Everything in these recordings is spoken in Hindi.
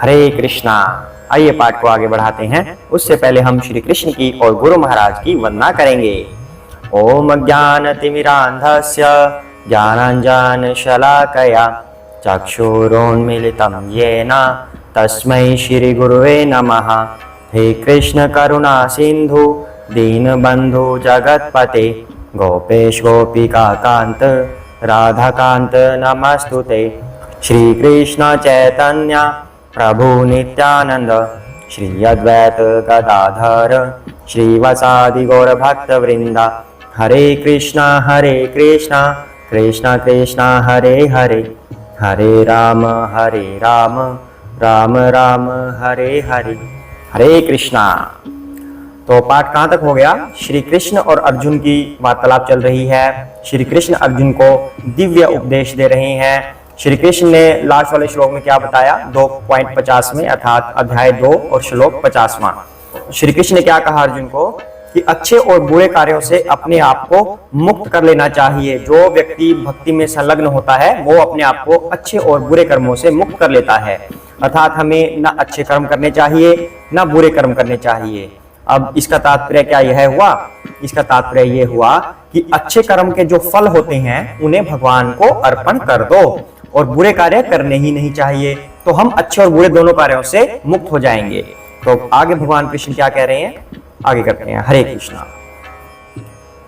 हरे कृष्णा। आइए पाठ को आगे बढ़ाते हैं। उससे पहले हम श्री कृष्ण की और गुरु महाराज की वंदना करेंगे। ओम ज्ञानतिमिरान्धस्य ज्ञानाञ्जनशलाकया चक्षुरोन्मीलितं येन तस्मै श्री गुरुवे नमः। हे कृष्ण करुणा सिंधु दीनबंधु जगत्पते गोपेश गोपिका कांत राधाकांत नमस्तुते। श्री कृष्ण चैतन्य प्रभु नित्यानंद श्री अद्वैत गदाधर श्रीवासादि गौर भक्त वृंदा। हरे कृष्णा कृष्ण कृष्ण हरे हरे, हरे राम राम राम हरे हरे। हरे कृष्णा। तो पाठ कहाँ तक हो गया? श्री कृष्ण और अर्जुन की वार्तालाप चल रही है। श्री कृष्ण अर्जुन को दिव्य उपदेश दे रहे हैं। श्री कृष्ण ने लास्ट वाले श्लोक में क्या बताया? 2.50 में, अर्थात अध्याय 2 और श्लोक 50वां। श्री कृष्ण ने क्या कहा अर्जुन को कि अच्छे और बुरे कार्यों से अपने आप को मुक्त कर लेना चाहिए। जो व्यक्ति भक्ति में संलग्न होता है वो अपने आप को अच्छे और बुरे कर्मों से मुक्त कर लेता है। अर्थात हमें ना अच्छे कर्म करने चाहिए ना बुरे कर्म करने चाहिए। अब इसका तात्पर्य क्या यह हुआ? इसका तात्पर्य यह हुआ कि अच्छे कर्म के जो फल होते हैं उन्हें भगवान को अर्पण कर दो और बुरे कार्य करने ही नहीं चाहिए, तो हम अच्छे और बुरे दोनों कार्यों से मुक्त हो जाएंगे। तो आगे भगवान कृष्ण क्या कह रहे हैं, आगे करते हैं। हरे कृष्णा।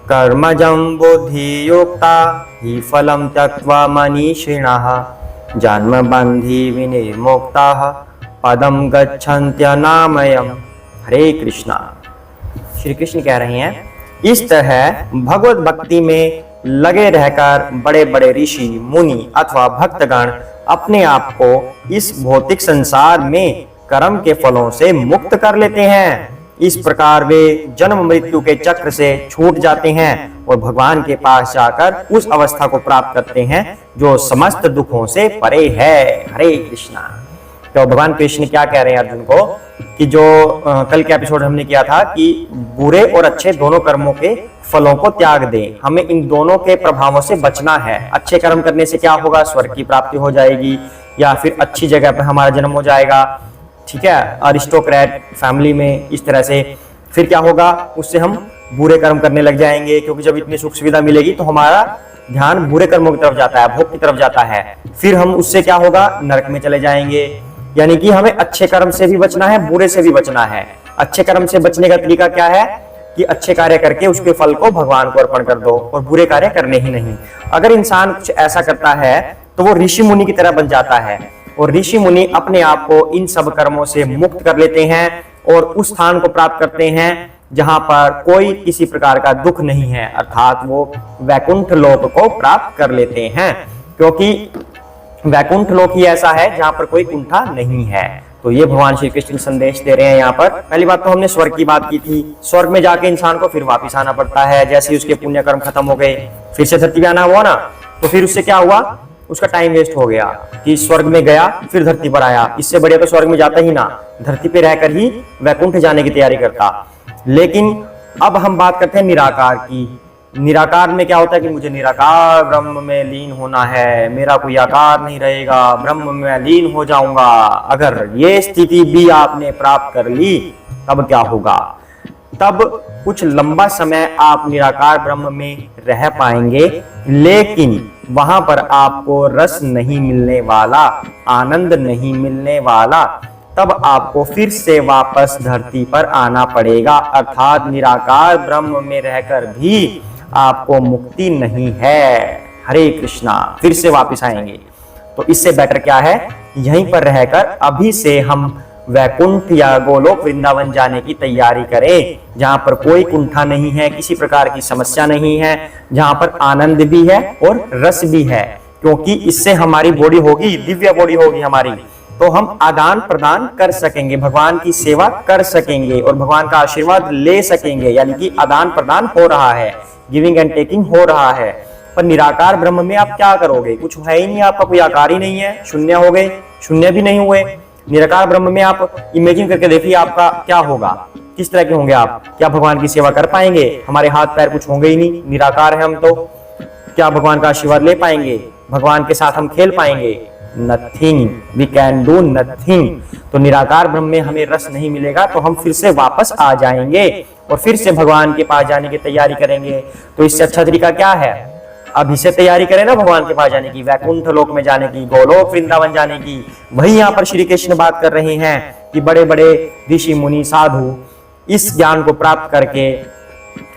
कर्मजं बुद्धि युक्ता हि फलं त्यक्त्वा मनीषिणः जन्म बंधि विनिर्मुक्ताः पदं गच्छन्त्यनामयम्। हरे कृष्णा। श्री कृष्ण कह रहे हैं इस तरह भगवत भक्ति में लगे रहकर बड़े बड़े ऋषि मुनि अथवा भक्तगण अपने आप को इस भौतिक संसार में कर्म के फलों से मुक्त कर लेते हैं। इस प्रकार वे जन्म मृत्यु के चक्र से छूट जाते हैं और भगवान के पास जाकर उस अवस्था को प्राप्त करते हैं जो समस्त दुखों से परे है। हरे कृष्णा। तो भगवान कृष्ण क्या कह रहे हैं अर्जुन को कि जो कल के एपिसोड हमने किया था कि बुरे और अच्छे दोनों कर्मों के फलों को त्याग दें, हमें इन दोनों के प्रभावों से बचना है। अच्छे कर्म करने से क्या होगा? स्वर्ग की प्राप्ति हो जाएगी या फिर अच्छी जगह पर हमारा जन्म हो जाएगा, ठीक है, अरिस्टोक्रेट फैमिली में, इस तरह से। फिर क्या होगा? उससे हम बुरे कर्म करने लग जाएंगे, क्योंकि जब इतनी सुख सुविधा मिलेगी तो हमारा ध्यान बुरे कर्मों की तरफ जाता है, भोग की तरफ जाता है। फिर हम उससे क्या होगा? नरक में चले जाएंगे। यानी कि हमें अच्छे कर्म से भी बचना है, बुरे से भी बचना है। अच्छे कर्म से बचने का तरीका क्या है कि अच्छे कार्य करके उसके फल को भगवान को अर्पण कर दो और बुरे कार्य करने ही नहीं। अगर इंसान कुछ ऐसा करता है तो वो ऋषि मुनि की तरह बन जाता है और ऋषि मुनि अपने आप को इन सब कर्मों से मुक्त कर लेते हैं और उस स्थान को प्राप्त करते हैं जहां पर कोई किसी प्रकार का दुख नहीं है, अर्थात वो वैकुंठ लोक को प्राप्त कर लेते हैं। क्योंकि वैकुंठ लोक ही ऐसा है जहां पर कोई कुंठा नहीं है। तो ये भगवान श्री कृष्ण संदेश दे रहे हैं यहाँ पर। पहली बात तो हमने स्वर्ग की बात की थी। स्वर्ग में जाके इंसान को फिर वापस आना पड़ता है। जैसे ही उसके पुण्य कर्म खत्म हो गए फिर से धरती पे आना हुआ ना, तो फिर उससे क्या हुआ? उसका टाइम वेस्ट हो गया कि स्वर्ग में गया फिर धरती पर आया। इससे बढ़िया तो स्वर्ग में जाता ही ना, धरती पे रहकर ही वैकुंठ जाने की तैयारी करता। लेकिन अब हम बात करते हैं निराकार की। निराकार में क्या होता है कि मुझे निराकार ब्रह्म में लीन होना है, मेरा कोई आकार नहीं रहेगा, ब्रह्म में लीन हो जाऊंगा। अगर ये स्थिति भी आपने प्राप्त कर ली तब क्या होगा? तब कुछ लंबा समय आप निराकार ब्रह्म में रह पाएंगे, लेकिन वहां पर आपको रस नहीं मिलने वाला, आनंद नहीं मिलने वाला। तब आपको फिर से वापस धरती पर आना पड़ेगा, अर्थात निराकार ब्रह्म में रहकर भी आपको मुक्ति नहीं है। हरे कृष्णा। फिर से वापस आएंगे। तो इससे बेटर क्या है? यहीं पर रहकर अभी से हम वैकुंठ या गोलोक वृंदावन जाने की तैयारी करें, जहां पर कोई कुंठा नहीं है, किसी प्रकार की समस्या नहीं है, जहां पर आनंद भी है और रस भी है। क्योंकि इससे हमारी बॉडी होगी, दिव्य बॉडी होगी हमारी, तो हम आदान प्रदान कर सकेंगे, भगवान की सेवा कर सकेंगे और भगवान का आशीर्वाद ले सकेंगे। यानी कि आदान प्रदान हो रहा है, गिविंग एंड टेकिंग हो रहा है। पर निराकार ब्रह्म में आप क्या करोगे? कुछ है ही नहीं, आपका कोई आकार ही नहीं है, शून्य हो गए, शून्य भी नहीं हुए। निराकार ब्रह्म में आप इमेजिन करके देखिए आपका क्या होगा, किस तरह के होंगे आप? क्या भगवान की सेवा कर पाएंगे? हमारे हाथ पैर कुछ होंगे ही नहीं, निराकार है हम तो। क्या भगवान का आशीर्वाद ले पाएंगे? भगवान के साथ हम खेल पाएंगे? Nothing, we can do nothing. तो निराकार ब्रह्म में हमें रस नहीं मिलेगा तो हम फिर से वापस आ जाएंगे और फिर से भगवान के पास जाने की तैयारी करेंगे। तो इससे अच्छा तरीका क्या है? अभी से तैयारी करें ना भगवान के पास जाने की, वैकुंठ लोक में जाने की, गोलोक वृंदावन जाने की। वही यहाँ पर श्री कृष्ण बात कर रहे हैं कि बड़े बड़े ऋषि मुनि साधु इस ज्ञान को प्राप्त करके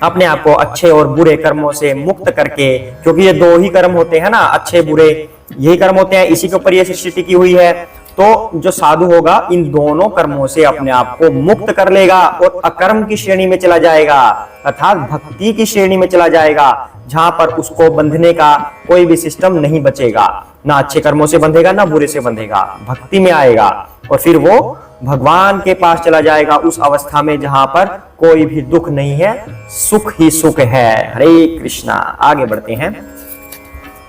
अपने आप को अच्छे और बुरे कर्मों से मुक्त करके, क्योंकि ये दो ही कर्म होते हैं ना, अच्छे बुरे यही कर्म होते हैं, इसी के ऊपर ये सृष्टि टिकी हुई है। तो जो साधु होगा इन दोनों कर्मों से अपने आप को मुक्त कर लेगा और अकर्म की श्रेणी में चला जाएगा, अर्थात भक्ति की श्रेणी में चला जाएगा, जहां पर उसको बंधने का कोई भी सिस्टम नहीं बचेगा, ना अच्छे कर्मों से बंधेगा ना बुरे से बंधेगा, भक्ति में आएगा और फिर वो भगवान के पास चला जाएगा उस अवस्था में जहां पर कोई भी दुख नहीं है, सुख ही सुख है। हरे कृष्णा। आगे बढ़ते हैं।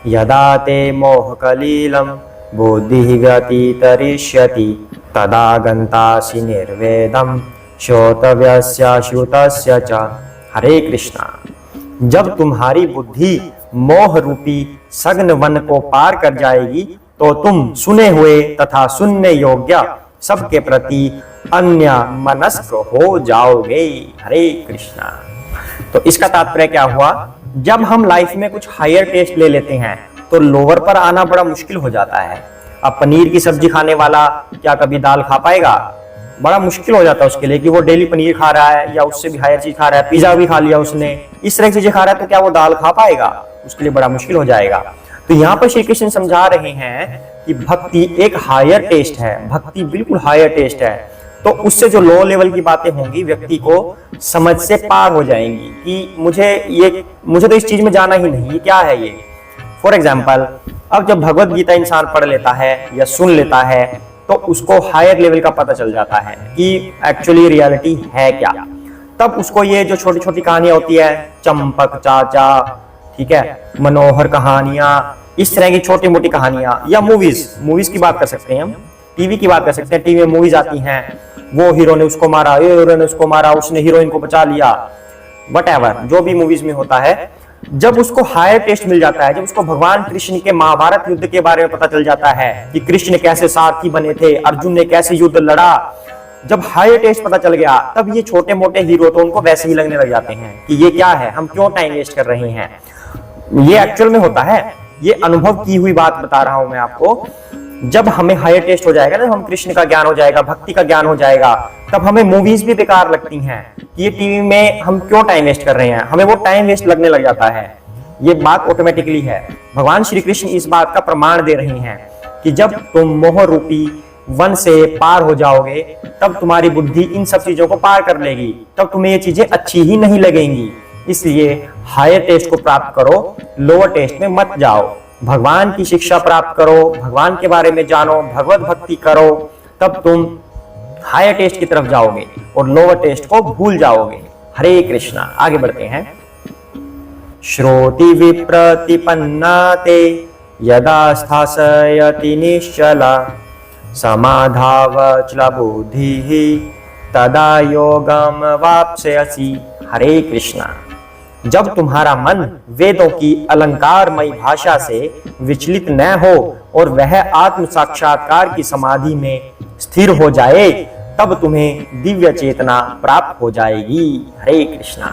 यदा ते मोह कलीलम बुद्धि व्यतितरिष्यति तदा गन्तासि निर्वेदम श्रोतव्यस्य श्रुतस्य च। हरे कृष्णा। जब तुम्हारी बुद्धि मोह रूपी सघन वन को पार कर जाएगी तो तुम सुने हुए तथा सुनने योग्य सबके प्रति अन्य मनस्क हो जाओगे। हरे कृष्णा। तो इसका तात्पर्य क्या हुआ? जब हम लाइफ में कुछ हायर टेस्ट ले लेते हैं तो लोअर पर आना बड़ा मुश्किल हो जाता है। अब पनीर की सब्जी खाने वाला क्या कभी दाल खा पाएगा? बड़ा मुश्किल हो जाता है उसके लिए कि वो डेली पनीर खा रहा है या उससे भी हायर चीज खा रहा है, पिज्जा भी खा लिया उसने, इस तरह की चीजें खा रहा है, तो क्या वो दाल खा पाएगा? उसके लिए बड़ा मुश्किल हो जाएगा। तो यहाँ पर श्री कृष्ण समझा रहे हैं कि भक्ति एक हायर टेस्ट है, भक्ति बिल्कुल हायर टेस्ट है। तो उससे जो लो लेवल की बातें होंगी व्यक्ति को समझ से पार हो जाएंगी कि मुझे तो इस चीज में जाना ही नहीं, ये क्या है ये। फॉर एग्जाम्पल, अब जब भगवत गीता इंसान पढ़ लेता है या सुन लेता है तो उसको हायर लेवल का पता चल जाता है कि एक्चुअली रियलिटी है क्या। तब उसको ये जो छोटी छोटी कहानियां होती है, चंपक चाचा, ठीक है, मनोहर कहानियां, इस तरह की छोटी मोटी कहानियां, या मूवीज की बात कर सकते हैं हम, टीवी की बात कर सकते हैं। टीवी में मूवीज आती हैं, वो हीरो ने उसको मारा, ये हीरो ने उसको मारा, उसने हीरोइन को बचा लिया, वटएवर जो भी मूवीज में होता है। जब उसको हायर टेस्ट मिल जाता है, जब उसको भगवान कृष्ण के महाभारत युद्ध के बारे में पता चल जाता है कि कृष्ण कैसे सारथी बने थे, अर्जुन ने कैसे युद्ध लड़ा, जब हायर टेस्ट पता चल गया, तब ये छोटे मोटे हीरो तो उनको वैसे ही लगने लग जाते हैं कि ये क्या है, हम क्यों टाइम वेस्ट कर रहे हैं। ये एक्चुअल में होता है, ये अनुभव की हुई बात बता रहा हूं मैं आपको। जब हमें हायर टेस्ट हो जाएगा ना, हम कृष्ण का ज्ञान हो जाएगा, भक्ति का ज्ञान हो जाएगा, तब हमें मूवीज भी बेकार लगती हैं कि ये टीवी में हम क्यों टाइम वेस्ट कर रहे हैं, हमें वो टाइम वेस्ट लगने लग जाता है। ये बात ऑटोमेटिकली है। भगवान श्री कृष्ण इस बात का प्रमाण दे रहे हैं कि जब तुम मोह रूपी वन से पार हो जाओगे तब तुम्हारी बुद्धि इन सब चीजों को पार कर लेगी, तब तुम्हें ये चीजें अच्छी ही नहीं लगेंगी। इसलिए हायर टेस्ट को प्राप्त करो, लोअर टेस्ट में मत जाओ। भगवान की शिक्षा प्राप्त करो, भगवान के बारे में जानो, भगवत भक्ति करो, तब तुम हायर टेस्ट की तरफ जाओगे और लोअर टेस्ट को भूल जाओगे। हरे कृष्णा। आगे बढ़ते हैं। श्रोति विप्रतिपन्ना ते यदा स्थासयति निश्चला समाधावचला बुद्धि तदा योगम वाप्स्यसि। हरे कृष्णा। जब तुम्हारा मन वेदों की अलंकारमयी भाषा से विचलित न हो और वह आत्म साक्षात्कार की समाधि में स्थिर हो जाए, तब तुम्हें दिव्य चेतना प्राप्त हो जाएगी। हरे कृष्णा।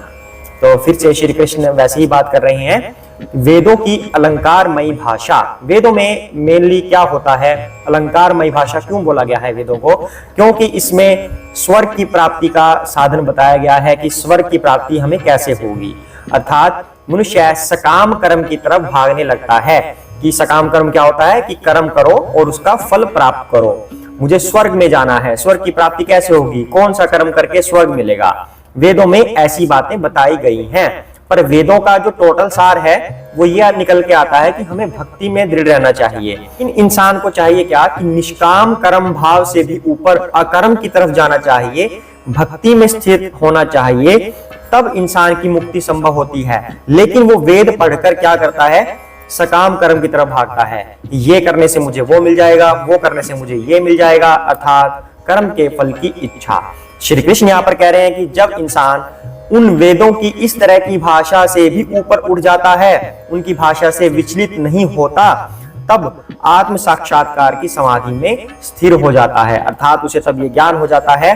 तो फिर से श्री कृष्ण वैसे ही बात कर रहे हैं। वेदों की अलंकारमयी भाषा, वेदों में मेनली क्या होता है, अलंकारमयी भाषा क्यों बोला गया है वेदों को? क्योंकि इसमें स्वर्ग की प्राप्ति का साधन बताया गया है कि स्वर्ग की प्राप्ति हमें कैसे होगी। अर्थात मनुष्य सकाम कर्म की तरफ भागने लगता है कि सकाम कर्म क्या होता है कि कर्म करो और उसका फल प्राप्त करो। मुझे स्वर्ग में जाना है, स्वर्ग की प्राप्ति कैसे होगी, कौन सा कर्म करके स्वर्ग मिलेगा। वेदों में ऐसी बातें बताई गई हैं, पर वेदों का जो टोटल सार है वो यह निकल के आता है कि हमें भक्ति में दृढ़ रहना चाहिए। इन इंसान को चाहिए क्या कि निष्काम कर्म भाव से भी ऊपर अकर्म की तरफ जाना चाहिए, भक्ति में स्थिर होना चाहिए, तब इंसान की मुक्ति संभव होती है। लेकिन वो वेद पढ़कर क्या करता है, सकाम कर्म की तरफ भागता है। ये करने से मुझे वो मिल जाएगा, वो करने से मुझे ये मिल जाएगा, अर्थात कर्म के फल की इच्छा। श्री कृष्ण यहाँ पर कह रहे हैं कि जब इंसान उन वेदों की इस तरह की भाषा से भी ऊपर उठ जाता है, उनकी भाषा से विचलित नहीं होता, तब आत्म साक्षात्कार की समाधि में स्थिर हो जाता है। अर्थात उसे तब ये ज्ञान हो जाता है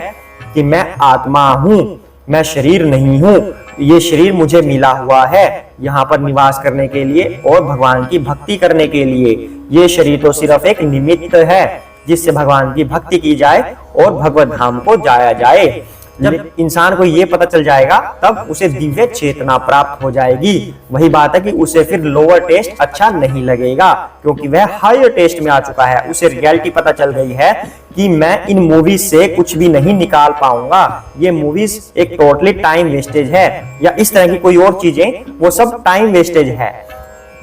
कि मैं आत्मा हूं, मैं शरीर नहीं हूं, ये शरीर मुझे मिला हुआ है यहाँ पर निवास करने के लिए और भगवान की भक्ति करने के लिए। ये शरीर तो सिर्फ एक निमित्त है जिससे भगवान की भक्ति की जाए और भगवत धाम को जाया जाए। जब इंसान को ये पता चल जाएगा तब उसे दिव्य चेतना प्राप्त हो जाएगी। वही बात है कि उसे फिर लोअर टेस्ट अच्छा नहीं लगेगा, क्योंकि वह हायर टेस्ट में आ चुका है। उसे रियलिटी पता चल गई है कि मैं इन मूवीज से कुछ भी नहीं निकाल पाऊंगा, ये मूवीज एक टोटली टाइम वेस्टेज है, या इस तरह की कोई और चीजें, वो सब टाइम वेस्टेज है।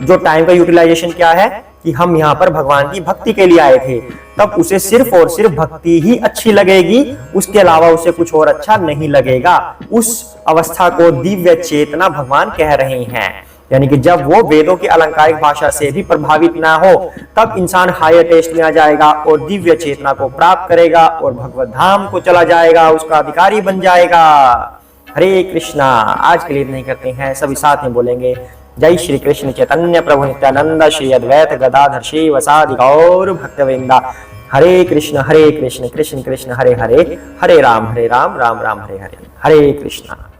जो टाइम का यूटिलाइजेशन क्या है कि हम यहाँ पर भगवान की भक्ति के लिए आए थे, तब उसे सिर्फ और सिर्फ भक्ति ही अच्छी लगेगी, उसके अलावा उसे कुछ और अच्छा नहीं लगेगा। उस अवस्था को दिव्य चेतना भगवान कह रहे हैं। यानी कि जब वो वेदों की अलंकारिक भाषा से भी प्रभावित ना हो, तब इंसान हायर टेस्ट में आ जाएगा और दिव्य चेतना को प्राप्त करेगा और भगवत धाम को चला जाएगा, उसका अधिकारी बन जाएगा। हरे कृष्णा। आज के लिए नहीं करते हैं, सभी साथ में बोलेंगे जय श्री कृष्ण चैतन्य प्रभु नित्यानंद श्री अद्वैत गदाधर श्री वसादि गौर भक्तवृंदा। हरे कृष्ण कृष्ण कृष्ण हरे हरे, हरे राम राम राम हरे हरे। हरे कृष्णा।